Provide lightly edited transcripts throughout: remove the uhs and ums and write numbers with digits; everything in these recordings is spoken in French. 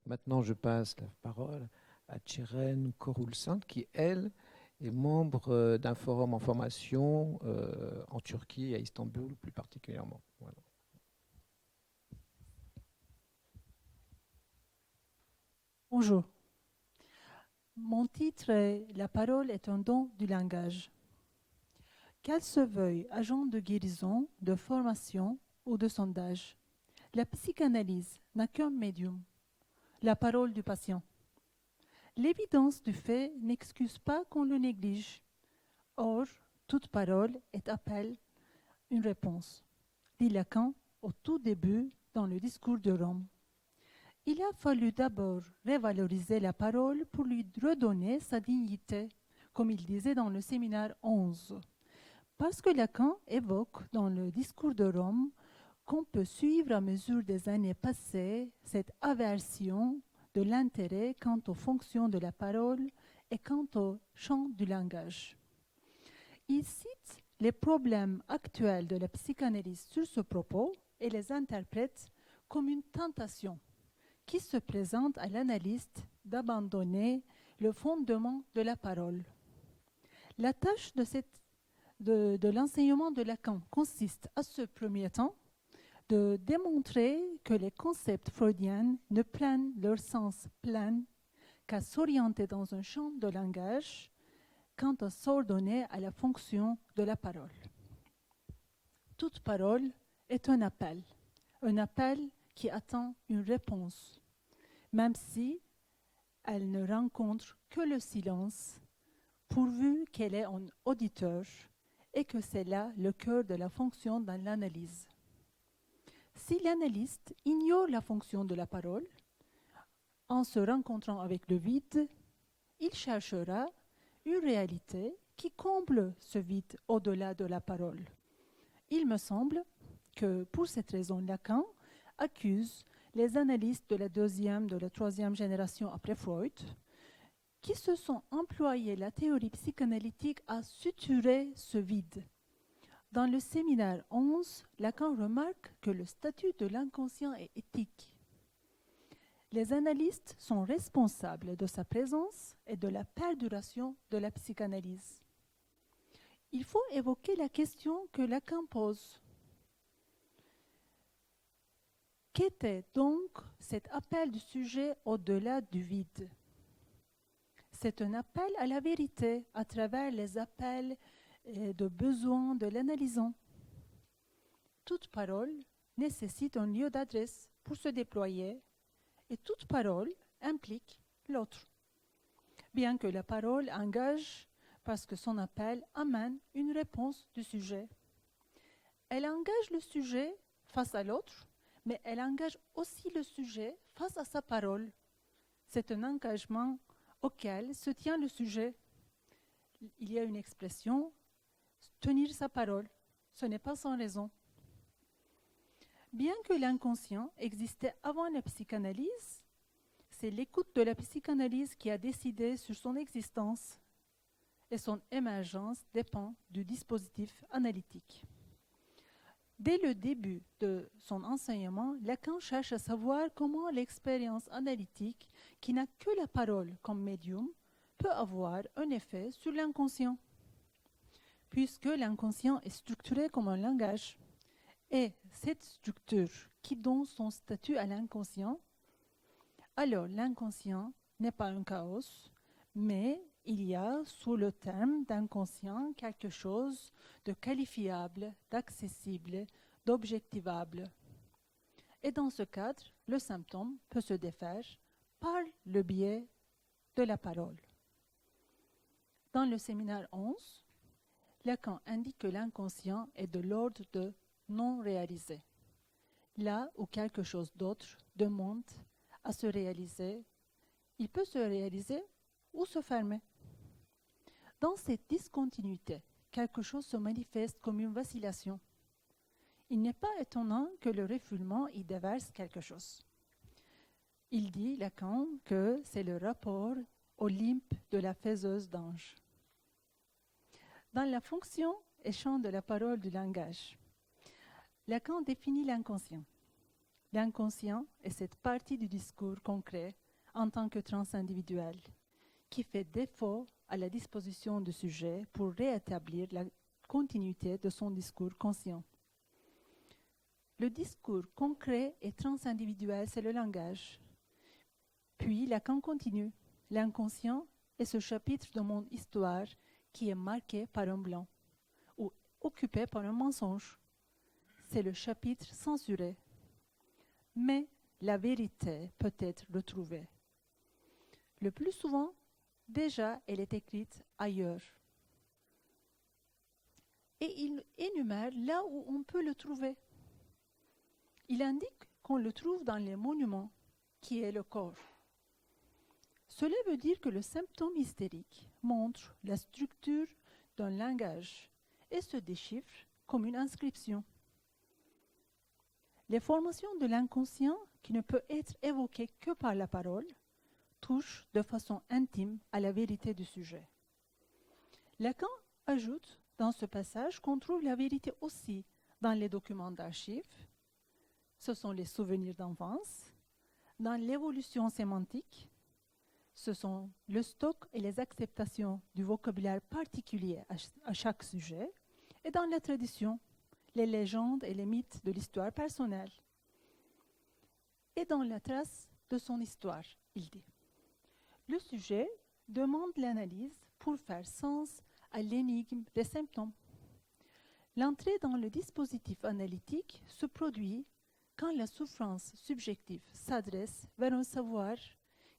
Maintenant, je passe la parole à Tcheren Korulsan, qui, elle, est membre d'un forum en formation en Turquie, à Istanbul plus particulièrement. Voilà. Bonjour. Mon titre est La parole est un don du langage. Qu'elle se veuille agent de guérison, de formation ou de sondage, la psychanalyse n'a qu'un médium, la parole du patient. L'évidence du fait n'excuse pas qu'on le néglige. Or, toute parole est appel, une réponse, dit Lacan au tout début dans le discours de Rome. Il a fallu d'abord revaloriser la parole pour lui redonner sa dignité, comme il disait dans le séminaire 11. Parce que Lacan évoque dans le discours de Rome qu'on peut suivre à mesure des années passées cette aversion de l'intérêt quant aux fonctions de la parole et quant au champ du langage. Il cite les problèmes actuels de la psychanalyse sur ce propos et les interprète comme une tentation qui se présente à l'analyste d'abandonner le fondement de la parole. La tâche de l'enseignement de Lacan consiste à ce premier temps de démontrer que les concepts freudiens ne prennent leur sens plein qu'à s'orienter dans un champ de langage quant à s'ordonner à la fonction de la parole. Toute parole est un appel qui attend une réponse, même si elle ne rencontre que le silence, pourvu qu'elle ait un auditeur et que c'est là le cœur de la fonction dans l'analyse. Si l'analyste ignore la fonction de la parole, en se rencontrant avec le vide, il cherchera une réalité qui comble ce vide au-delà de la parole. Il me semble que pour cette raison, Lacan accuse les analystes de la deuxième, de la troisième génération après Freud, qui se sont employés la théorie psychanalytique à suturer ce vide. Dans le séminaire 11, Lacan remarque que le statut de l'inconscient est éthique. Les analystes sont responsables de sa présence et de la perduration de la psychanalyse. Il faut évoquer la question que Lacan pose. Qu'était donc cet appel du sujet au-delà du vide? C'est un appel à la vérité à travers les appels de besoin de l'analysant. Toute parole nécessite un lieu d'adresse pour se déployer et toute parole implique l'autre. Bien que la parole engage parce que son appel amène une réponse du sujet. Elle engage le sujet face à l'autre, mais elle engage aussi le sujet face à sa parole. C'est un engagement auquel se tient le sujet. Il y a une expression, tenir sa parole. Ce n'est pas sans raison. Bien que l'inconscient existait avant la psychanalyse, c'est l'écoute de la psychanalyse qui a décidé sur son existence et son émergence dépend du dispositif analytique. Dès le début de son enseignement, Lacan cherche à savoir comment l'expérience analytique, qui n'a que la parole comme médium, peut avoir un effet sur l'inconscient, puisque l'inconscient est structuré comme un langage. Et cette structure qui donne son statut à l'inconscient, alors l'inconscient n'est pas un chaos, mais il y a sous le terme d'inconscient quelque chose de qualifiable, d'accessible, d'objectivable. Et dans ce cadre, le symptôme peut se défaire par le biais de la parole. Dans le séminaire 11, Lacan indique que l'inconscient est de l'ordre de non réalisé. Là où quelque chose d'autre demande à se réaliser, il peut se réaliser ou se fermer. Dans cette discontinuité, quelque chose se manifeste comme une vacillation. Il n'est pas étonnant que le refoulement y déverse quelque chose. Il dit, Lacan, que c'est le rapport Olympe de la faiseuse d'ange. Dans la fonction et champ de la parole du langage, Lacan définit l'inconscient. L'inconscient est cette partie du discours concret en tant que transindividuel qui fait défaut à la disposition du sujet pour rétablir la continuité de son discours conscient. Le discours concret et transindividuel, c'est le langage. Puis Lacan continue. L'inconscient est ce chapitre de mon histoire qui est marqué par un blanc ou occupé par un mensonge. C'est le chapitre censuré. Mais la vérité peut être retrouvée. Le plus souvent, déjà, elle est écrite ailleurs. Et il énumère là où on peut le trouver. Il indique qu'on le trouve dans les monuments, qui est le corps. Cela veut dire que le symptôme hystérique montre la structure d'un langage et se déchiffre comme une inscription. Les formations de l'inconscient, qui ne peut être évoquées que par la parole, touchent de façon intime à la vérité du sujet. Lacan ajoute dans ce passage qu'on trouve la vérité aussi dans les documents d'archives, ce sont les souvenirs d'enfance, dans l'évolution sémantique, ce sont le stock et les acceptations du vocabulaire particulier à chaque sujet, et dans la tradition, les légendes et les mythes de l'histoire personnelle. Et dans la trace de son histoire, il dit. Le sujet demande l'analyse pour faire sens à l'énigme des symptômes. L'entrée dans le dispositif analytique se produit quand la souffrance subjective s'adresse vers un savoir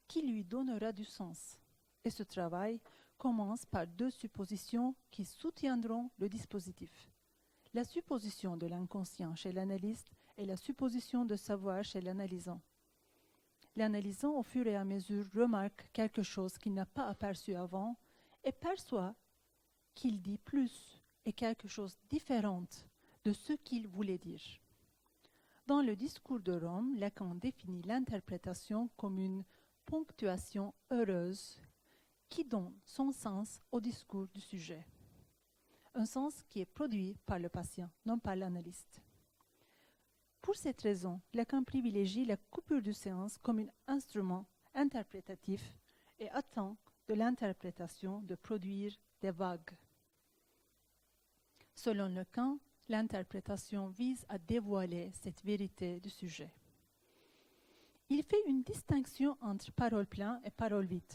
qui lui donnera du sens. Et ce travail commence par deux suppositions qui soutiendront le dispositif. La supposition de l'inconscient chez l'analyste et la supposition de savoir chez l'analysant. L'analysant, au fur et à mesure, remarque quelque chose qu'il n'a pas aperçu avant et perçoit qu'il dit plus et quelque chose de différent de ce qu'il voulait dire. Dans le discours de Rome, Lacan définit l'interprétation comme une ponctuation heureuse qui donne son sens au discours du sujet. Un sens qui est produit par le patient, non par l'analyste. Pour cette raison, Lacan privilégie la coupure de séance comme un instrument interprétatif et attend de l'interprétation de produire des vagues. Selon Lacan, l'interprétation vise à dévoiler cette vérité du sujet. Il fait une distinction entre parole pleine et parole vide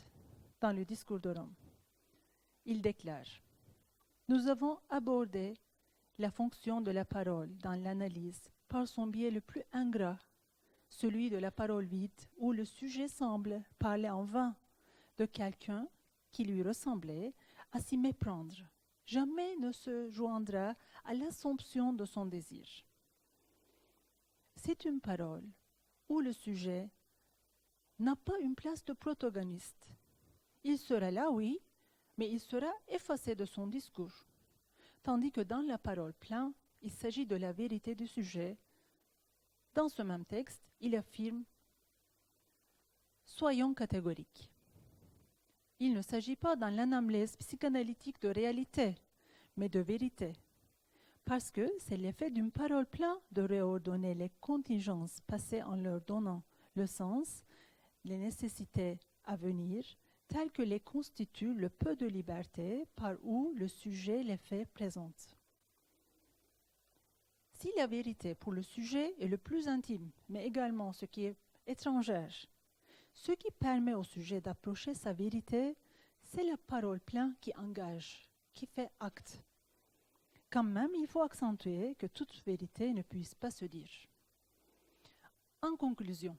dans le discours de Rome. Il déclare « Nous avons abordé la fonction de la parole dans l'analyse par son biais le plus ingrat, celui de la parole vide où le sujet semble parler en vain de quelqu'un qui lui ressemblait à s'y méprendre. Jamais ne se joindra à l'assomption de son désir. C'est une parole où le sujet n'a pas une place de protagoniste. Il sera là, oui, mais il sera effacé de son discours. Tandis que dans la parole pleine, il s'agit de la vérité du sujet. Dans ce même texte, il affirme « Soyons catégoriques ». Il ne s'agit pas dans l'anamnèse psychanalytique de réalité, mais de vérité. Parce que c'est l'effet d'une parole pleine de réordonner les contingences passées en leur donnant le sens, les nécessités à venir, telles que les constitue le peu de liberté par où le sujet les fait présente. Si la vérité pour le sujet est le plus intime, mais également ce qui est étrangère, ce qui permet au sujet d'approcher sa vérité, c'est la parole pleine qui engage, qui fait acte. Quand même, il faut accentuer que toute vérité ne puisse pas se dire. En conclusion,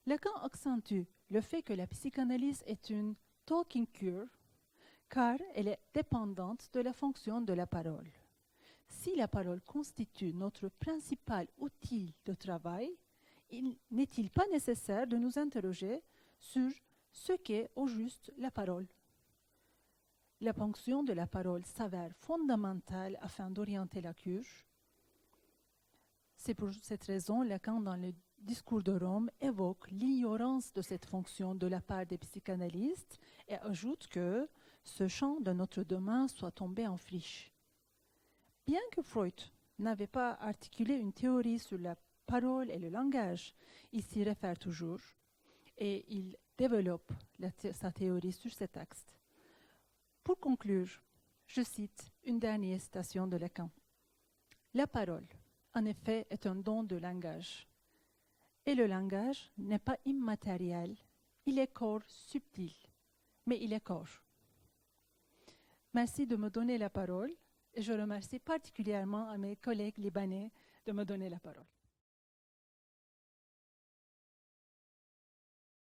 Lacan accentue le fait que la psychanalyse est une talking cure, car elle est dépendante de la fonction de la parole. Si la parole constitue notre principal outil de travail, n'est-il pas nécessaire de nous interroger sur ce qu'est au juste la parole? La fonction de la parole s'avère fondamentale afin d'orienter la cure. C'est pour cette raison Lacan, dans le discours de Rome, évoque l'ignorance de cette fonction de la part des psychanalystes et ajoute que ce champ de notre demain soit tombé en friche. Bien que Freud n'avait pas articulé une théorie sur la parole et le langage. Il s'y réfère toujours et il développe sa théorie sur ce texte. Pour conclure, je cite une dernière citation de Lacan. La parole, en effet, est un don de langage. Et le langage n'est pas immatériel, il est corps subtil, mais il est corps. Merci de me donner la parole et je remercie particulièrement à mes collègues libanais de me donner la parole.